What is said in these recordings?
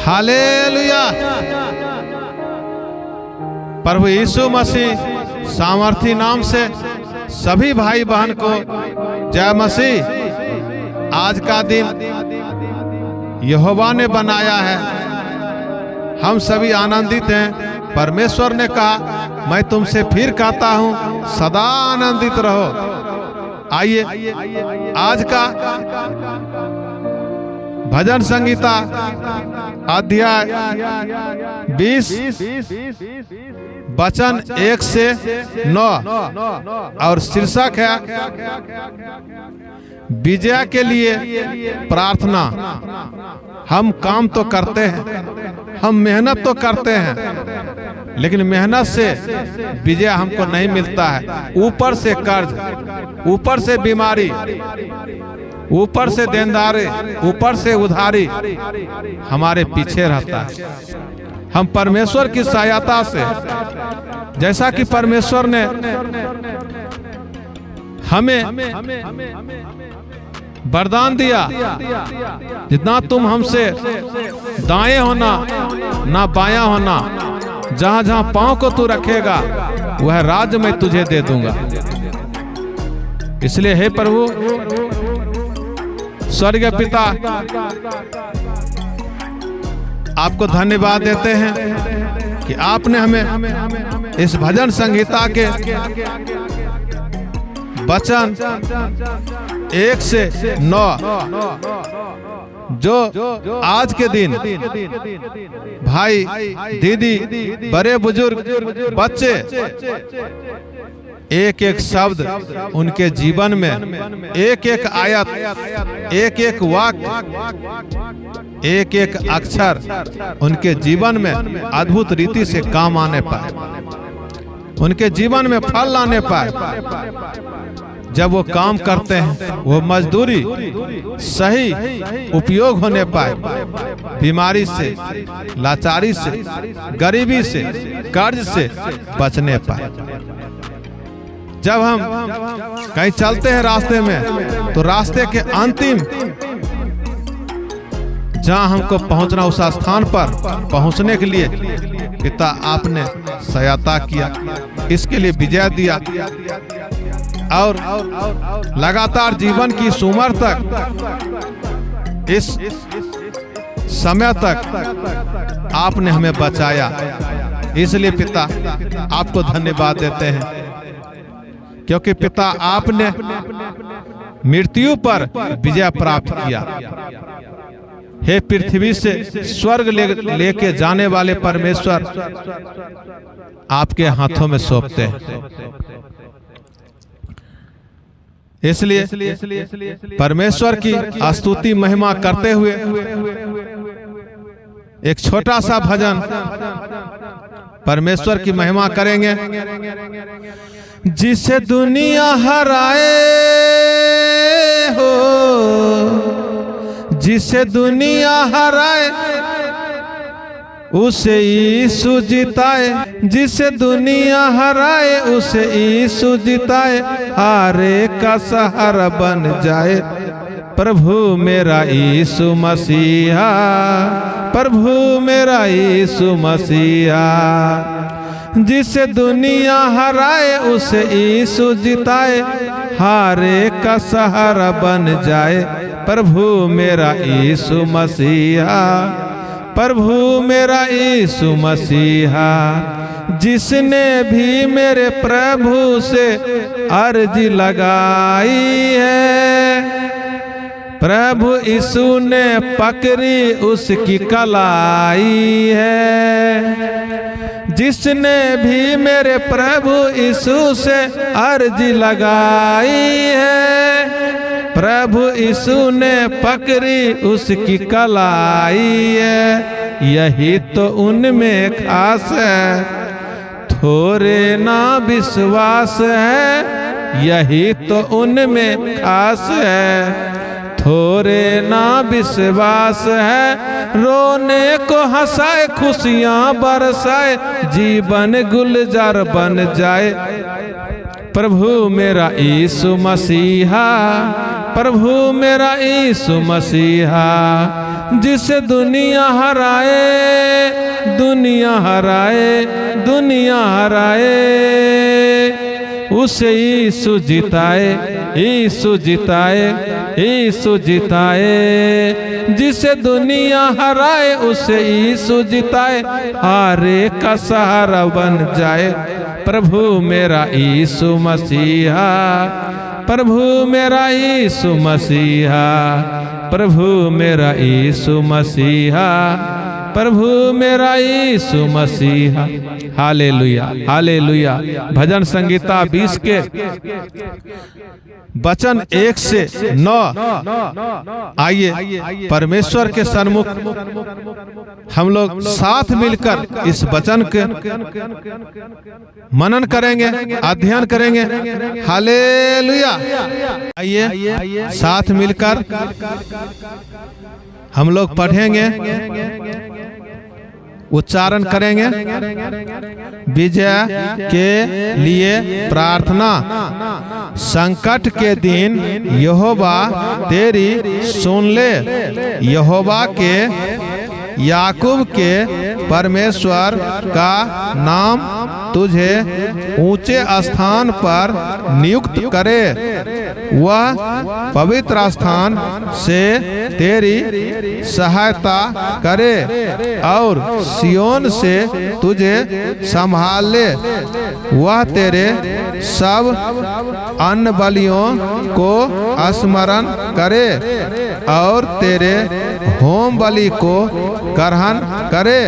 Hallelujah. प्रभु यीशु मसीह सामर्थी नाम से सभी भाई बहन को जय मसीह। आज का दिन यहोवा ने बनाया है, हम सभी आनंदित हैं। परमेश्वर ने कहा, मैं तुमसे फिर कहता हूं सदा आनंदित रहो। आइए आज का भजन संगीता अध्याय 20 वचन 1 से 9 और शीर्षक है विजय के लिए प्रार्थना। हम काम तो करते हैं, हम मेहनत तो करते हैं, लेकिन मेहनत से विजय हमको नहीं मिलता है। ऊपर से कर्ज, ऊपर से बीमारी, ऊपर से देनदारी, ऊपर से उधारी हमारे पीछे रहता है। हम परमेश्वर की सहायता से, जैसा कि परमेश्वर ने हमें वरदान दिया, जितना तुम हमसे दाएं होना ना बायां होना, जहां जहां पांव को तू रखेगा वह राज्य मैं तुझे दे दूंगा। इसलिए हे प्रभु स्वर्गीय पिता, आपको धन्यवाद देते हैं कि आपने हमें इस भजन संहिता के वचन 1 से 9 जो आज के दिन भाई दीदी, बड़े बुजुर्ग, बच्चे एक एक शब्द उनके जीवन में, एक एक आयत, एक एक वाक्य, एक एक अक्षर उनके जीवन में अद्भुत रीति से काम आने पाए, उनके जीवन में फल लाने पाए। जब वो काम करते हैं वो मजदूरी सही उपयोग होने पाए, बीमारी से, लाचारी से, गरीबी से, कर्ज से बचने पाए। जब हम कहीं चलते हैं रास्ते में, तो रास्ते के अंतिम जहां हमको पहुंचना, उस स्थान पर पहुंचने के लिए पिता आपने सहायता किया, इसके लिए विजय दिया और लगातार जीवन की इस उम्र तक, इस समय तक आपने हमें बचाया। इसलिए पिता आपको धन्यवाद देते हैं, क्योंकि पिता आपने मृत्यु पर विजय प्राप्त किया। हे पृथ्वी से स्वर्ग लेके जाने वाले परमेश्वर, आपके हाथों में सौंपते हैं। इसलिए परमेश्वर की स्तुति महिमा करते हुए एक छोटा सा भजन परमेश्वर की महिमा करेंगे। जिसे दुनिया हराए हो, जिसे दुनिया हराए उसे यीशु जिताए, जिसे दुनिया हराए उसे यीशु जिताए, हारे का सहारा बन जाए प्रभु मेरा यीशु मसीहा, प्रभु मेरा यीशु मसीहा। जिसे दुनिया हराए उसे यीशु जिताए, हारे का सहारा बन जाए प्रभु मेरा यीशु मसीहा, प्रभु मेरा यीशु मसीहा। जिसने भी मेरे प्रभु से अर्जी लगाई है, प्रभु यीशु ने पकड़ी उसकी कलाई है। जिसने भी मेरे प्रभु यीशु से अर्जी लगाई है, प्रभु यीशु ने पकड़ी उसकी कलाई है। यही तो उनमें खास है, थोड़े ना विश्वास है, यही तो उनमें खास है, थोड़े ना विश्वास है। रोने को हंसाए, खुशियां बरसाए, जीवन गुलजार बन जाए प्रभु मेरा यीशु मसीहा, प्रभु मेरा यीशु मसीहा। जिसे दुनिया हराए, दुनिया हराए, दुनिया हराए, उसे यीशु जिताए, यीशु जिताए, यीशु जिताए। जिसे दुनिया हराए उसे यीशु जिताए, हारे का सहारा बन जाए प्रभु मेरा यीशु मसीहा, प्रभु मेरा यीशु मसीहा, प्रभु मेरा यीशु मसीहा, प्रभु मेरा यीशु मसीहा। Hallelujah, hallelujah. भजन संगीता 20 के वचन 1 से 9। आइए परमेश्वर के सन्मुख हम लोग साथ मिलकर इस वचन के मनन करेंगे, अध्ययन करेंगे। हालेलुया। आइए साथ मिलकर हम लोग पढ़ेंगे, उच्चारण करेंगे। विजय के लिए प्रार्थना। संकट के दिन यहोवा तेरी सुन ले, यहोवा के याकूब के परमेश्वर का नाम तुझे ऊंचे स्थान पर नियुक्त करे, वह पवित्र स्थान से तेरी सहायता करे और सियोन से तुझे संभाल ले। वह तेरे सब अन्न बलियों को स्मरण करे और तेरे होम बलि को ग्रहण करे।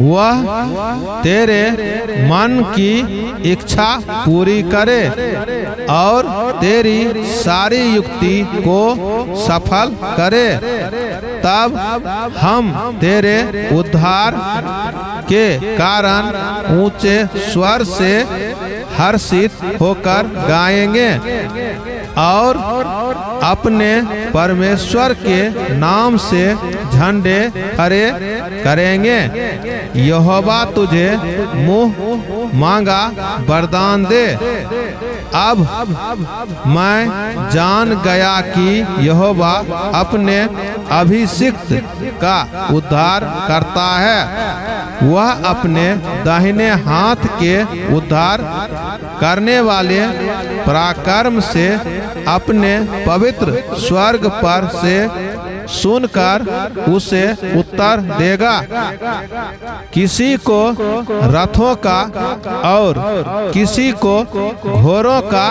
वह तेरे मन की इच्छा पूरी करे और तेरी सारी युक्ति को सफल करे। तब हम तेरे उद्धार के कारण ऊंचे स्वर से हर्षित होकर गाएंगे और अपने परमेश्वर के नाम से झंडे खड़े करेंगे। यहोवा तुझे मुंह मांगा वरदान दे। अब मैं जान गया कि यहोवा अपने अभिषिक्त का उद्धार करता है। वह अपने दाहिने हाथ के उद्धार करने वाले पराक्रम से अपने पवित्र स्वर्ग पर से सुनकर उसे उत्तर देगा। किसी को रथों का और किसी को घोड़ों का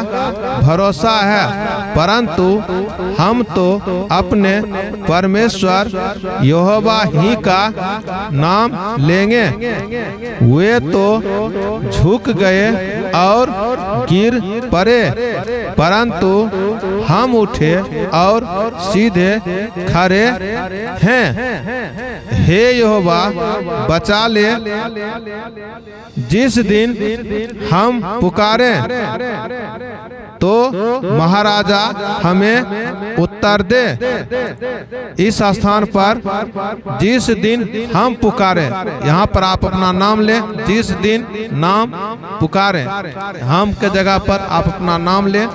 भरोसा है, परंतु हम तो अपने परमेश्वर यहोवा ही का नाम लेंगे। वे तो झुक गए और गिर पड़े, परंतु हम उठे और सीधे खड़े हैं। हे यहोवा बचा ले। जिस दिन हम पुकारे तो महाराजा हमें उत्तर दे। इस स्थान पर जिस दिन हम पुकारे, यहाँ पर आप अपना नाम ले। जिस दिन नाम पुकारे, हम के जगह पर आप अपना नाम ले।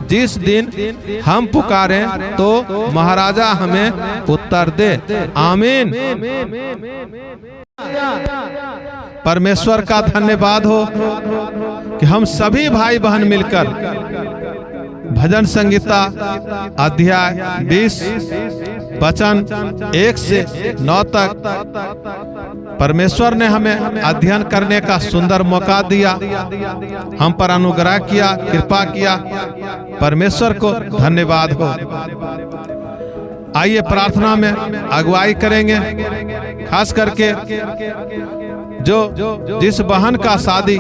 जिस दिन हम पुकारे तो महाराजा हमें उत्तर दे। आमीन। परमेश्वर का धन्यवाद हो कि हम सभी भाई बहन मिलकर भजन संगीता अध्याय 20 वचन 1 से 9 तक परमेश्वर ने हमें अध्ययन करने का सुंदर मौका दिया, हम पर अनुग्रह किया, कृपा किया। परमेश्वर को धन्यवाद हो। आइए प्रार्थना में अगुवाई करेंगे। खास करके जो जिस बहन का शादी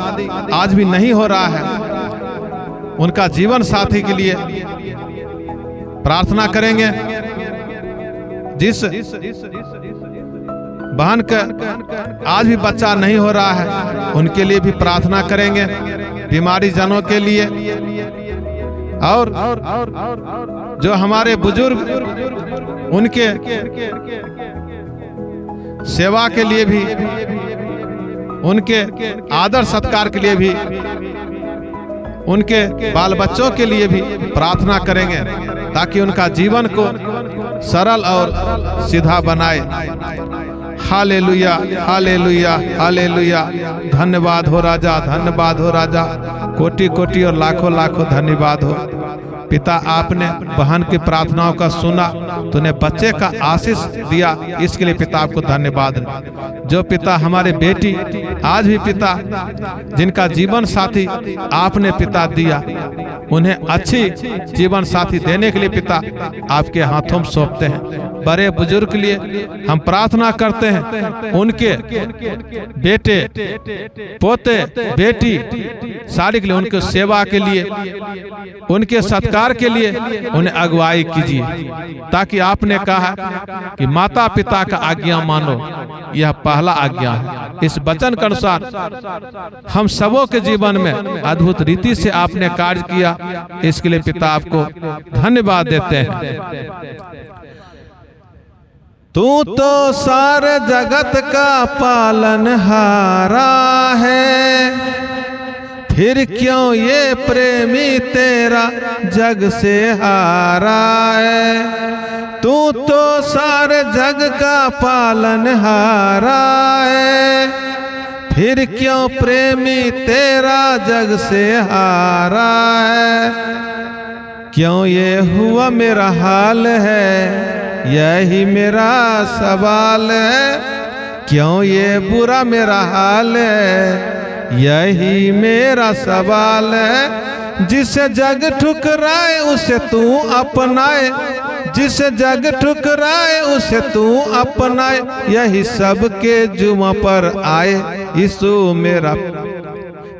आज भी नहीं हो रहा है, उनका जीवन साथी के लिए प्रार्थना करेंगे। जिस बहन का आज भी बच्चा नहीं हो रहा है, उनके लिए भी प्रार्थना करेंगे। बीमारी जनों के लिए और जो हमारे बुजुर्ग, उनके सेवा के लिए भी, उनके आदर सत्कार के लिए भी, उनके बाल बच्चों के लिए भी प्रार्थना करेंगे। ताकि उनका जीवन को सरल और सीधा बनाए। Hallelujah, hallelujah, hallelujah. धन्यवाद हो राजा, धन्यवाद हो राजा। कोटि कोटि और लाखों लाखों धन्यवाद हो पिता। आपने बहन की प्रार्थनाओं का सुना, तूने बच्चे का आशीष दिया, इसके लिए पिता आपको धन्यवाद। जो पिता हमारे बेटी आज भी पिता जिनका जीवन साथी आपने पिता दिया, उन्हें अच्छी जीवन साथी देने के लिए पिता आपके हाथों में सौंपते हैं। बड़े बुजुर्ग के लिए हम प्रार्थना करते हैं, उनके बेटे पोते बेटी सारी के लिए, उनके सेवा के लिए, उनके सत्कार के लिए उन्हें अगुवाई कीजिए। ताकि आपने कहा कि माता पिता का आज्ञा मानो, यह पहला आज्ञा है। इस वचन के अनुसार हम सबों के जीवन में अद्भुत रीति से आपने कार्य किया, इसके लिए पिता आपको धन्यवाद देते हैं। तू तो सारे जगत का पालनहारा है, फिर क्यों ये प्रेमी तेरा जग से हारा है। तू तो सारे जग का पालनहारा है, फिर क्यों प्रेमी तेरा जग से हारा है। क्यों ये हुआ मेरा हाल है, यही मेरा सवाल है। क्यों ये बुरा मेरा हाल है, यही मेरा सवाल है। जिसे जग ठुकराए उसे तू अपनाए, जिसे जग ठुकराए उसे तू अपनाए। यही सबके जुमा पर आए। यीशु मेरा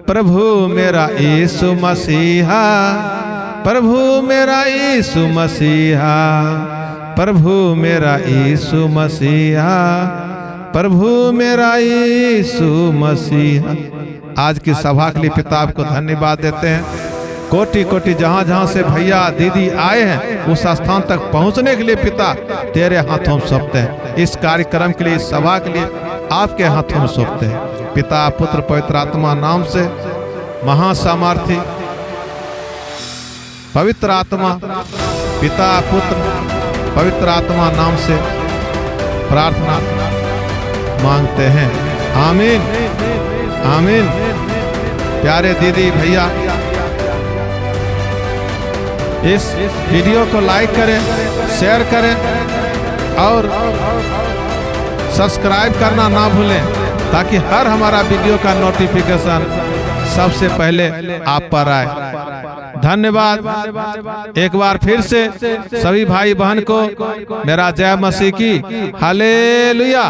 प्रभु मेरा यीशु मसीहा, प्रभु मेरा यीशु मसीहा, प्रभु मेरा यीशु मसीहा, प्रभु मेरा यीशु मसीहा। आज की सभा के लिए पिता आपको धन्यवाद देते हैं। कोटि कोटि जहाँ जहाँ से भैया दीदी आए हैं, उस स्थान तक पहुँचने के लिए पिता तेरे हाथों में सौंपते हैं। इस कार्यक्रम के लिए, इस सभा के लिए आपके हाथों में सौंपते हैं। पिता पुत्र पवित्र आत्मा नाम से महासामर्थी पवित्र आत्मा, पिता पुत्र पवित्र आत्मा नाम से प्रार्थना मांगते हैं। आमीन, आमीन। प्यारे दीदी भैया, इस वीडियो को लाइक करें, शेयर करें और सब्सक्राइब करना ना भूलें, ताकि हर हमारा वीडियो का नोटिफिकेशन सबसे पहले आप पर आए। धन्यवाद। एक बार फिर से सभी भाई बहन को मेरा जय मसीह की। हालेलुया।